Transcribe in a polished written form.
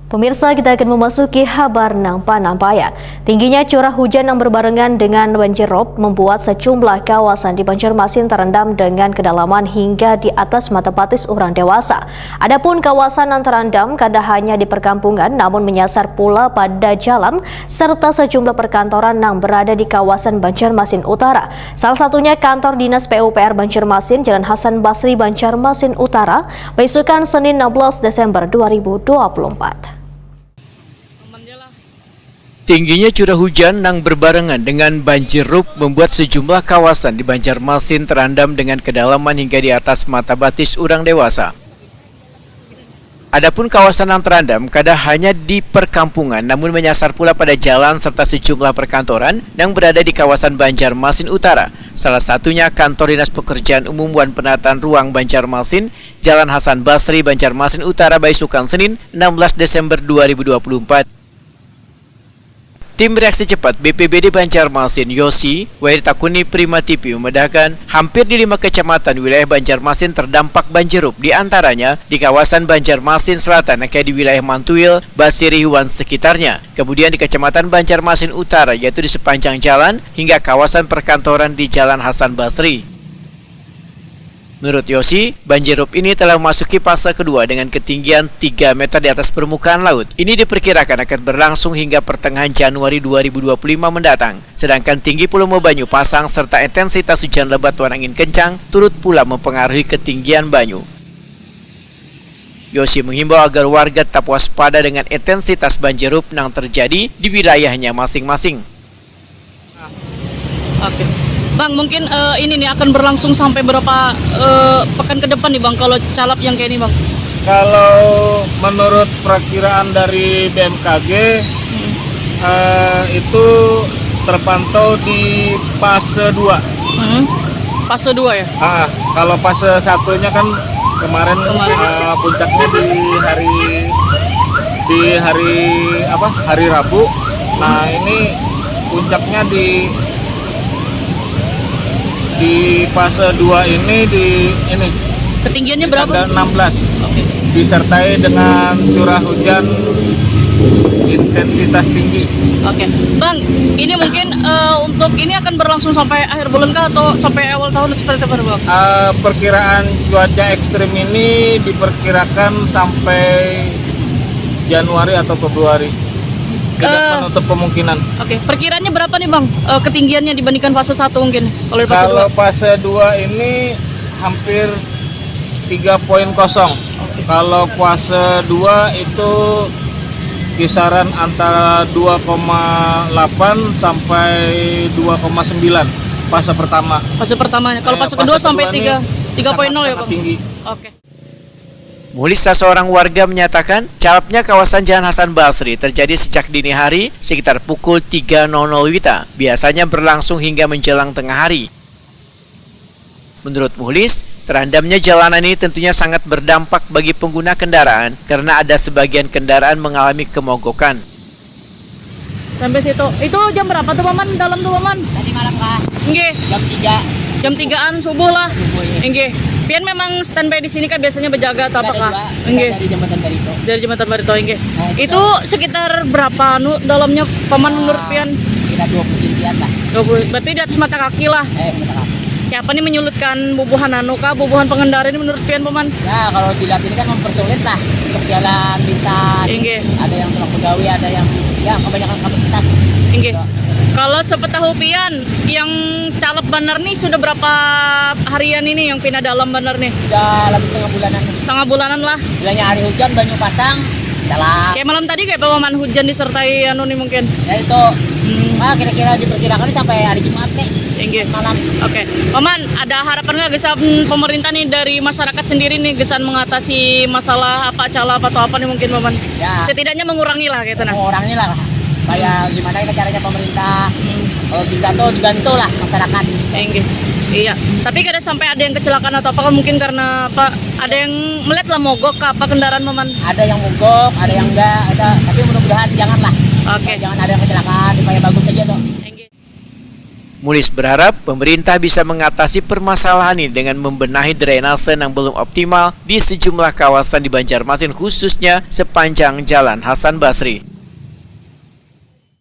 Pemirsa, kita akan memasuki kabar nang Panampayan. Tingginya curah hujan yang berbarengan dengan banjirop membuat sejumlah kawasan di Banjarmasin terendam dengan kedalaman hingga di atas mata batis orang dewasa. Adapun kawasan yang terendam kada hanya di perkampungan namun menyasar pula pada jalan serta sejumlah perkantoran yang berada di kawasan Banjarmasin Utara. Salah satunya kantor Dinas PUPR Banjarmasin, Jalan Hasan Basri, Banjarmasin Utara, besukan Senin 16 Desember 2024. Tingginya curah hujan yang berbarengan dengan banjirop membuat sejumlah kawasan di Banjarmasin terendam dengan kedalaman hingga di atas mata batis orang dewasa. Adapun kawasan yang terendam kada hanya di perkampungan namun menyasar pula pada jalan serta sejumlah perkantoran yang berada di kawasan Banjarmasin Utara. Salah satunya kantor Dinas Pekerjaan Umum dan Penataan Ruang Banjarmasin, Jalan Hasan Basri, Banjarmasin Utara, besukan Senin 16 Desember 2024. Tim reaksi cepat BPBD Banjarmasin Yosi Wahid-Takuni Prima TV memedahkan hampir di 5 kecamatan wilayah Banjarmasin terdampak banjirop, di antaranya di kawasan Banjarmasin Selatan kayak di wilayah Mantuil, Basirihuan sekitarnya. Kemudian di Kecamatan Banjarmasin Utara yaitu di sepanjang jalan hingga kawasan perkantoran di Jalan Hasan Basri. Menurut Yosi, banjirop ini telah memasuki fase kedua dengan ketinggian 3 meter di atas permukaan laut. Ini diperkirakan akan berlangsung hingga pertengahan Januari 2025 mendatang. Sedangkan tinggi Pulau Banyu pasang serta intensitas hujan lebat dan angin kencang turut pula mempengaruhi ketinggian banyu. Yosi menghimbau agar warga tetap waspada dengan intensitas banjirop yang terjadi di wilayahnya masing-masing. Oke. Bang, mungkin ini nih akan berlangsung sampai berapa pekan ke depan nih Bang, kalau calap yang kayak ini Bang? Kalau menurut perakiraan dari BMKG itu terpantau di fase 2. Fase 2 ya? Kalau fase 1-nya kan kemarin. Puncaknya di hari Rabu. Nah, ini puncaknya di fase 2 ini ketinggiannya berapa? ada 16. Oke. Disertai dengan curah hujan intensitas tinggi. Oke. Bang, ini mungkin untuk ini akan berlangsung sampai akhir bulan kah atau sampai awal tahun seperti apa Bang? Perkiraan cuaca ekstrim ini diperkirakan sampai Januari atau Februari. Tidak menutup kemungkinan. Oke, perkiraannya berapa nih Bang ketinggiannya dibandingkan fase 1 mungkin? Kalau fase 2 ini hampir 3.0. Kalau fase 2 itu kisaran antara 2,8 sampai 2,9 fase pertama. Fase pertamanya. Kalau fase kedua sampai 3.0 ya Bang? Tinggi. Oke. Mulisa, seorang warga, menyatakan calapnya kawasan Jalan Hasan Basri terjadi sejak dini hari sekitar pukul 3.00 WITA. Biasanya berlangsung hingga menjelang tengah hari. Menurut Muhlis, terendamnya jalanan ini tentunya sangat berdampak bagi pengguna kendaraan karena ada sebagian kendaraan mengalami kemogokan. Sampai situ. Itu jam berapa tuh Paman? Dalam tuh Paman? Tadi malam Kak. Nggih. Jam 3. Jam 3-an subuh lah. Subuh ya. Nggih. Pian memang standby di sini kan biasanya berjaga atau apakah? Nggih. Dari Jembatan Barito. Dari Jembatan Barito nggih. Oh, itu sekitar berapa dalamnya Paman menurut Pian? Sekitar 20 cm lah. 20. Berarti di atas mata kaki lah. Mata kaki. Siapa nih menyulitkan bubuhan bubuhan pengendara ini menurut Pian Paman? Ya, kalau dilihat ini kan mempersulit lah untuk jalan lintas. Nggih. Ada yang tukang pegawai, ada yang ya kebanyakan kapasitas. Nggih. Kalau sepetahu Pian, yang calap benar nih sudah berapa harian ini yang pindah dalam benar nih? Sudah lebih setengah bulanan. Setengah bulanan lah. Bilangnya hari hujan, banyu pasang, calap. Kayak malam tadi kayak Paman hujan disertai nih mungkin. Ya itu, kira-kira diperkirakan sampai hari Jumat nih. Nggih. Malam. Oke. Paman, ada harapan nggak gesan pemerintah nih dari masyarakat sendiri nih gesan mengatasi masalah calap atau apa nih mungkin Paman? Ya. Setidaknya mengurangi lah gitu nah. Mengurangi lah. Kayak gimana caranya pemerintah, kalau bisa tuh dibantu lah masyarakat. Iya, tapi kada sampai ada yang kecelakaan atau apa kan mungkin karena apa? Ada yang melihat lah mogok apa kendaraan Paman? Ada yang mogok, ada yang enggak, tapi mudah-mudahan janganlah. Oke. Jangan ada yang kecelakaan supaya bagus aja tuh. Mulis berharap pemerintah bisa mengatasi permasalahan ini dengan membenahi drainase yang belum optimal di sejumlah kawasan di Banjarmasin, khususnya sepanjang Jalan Hasan Basri.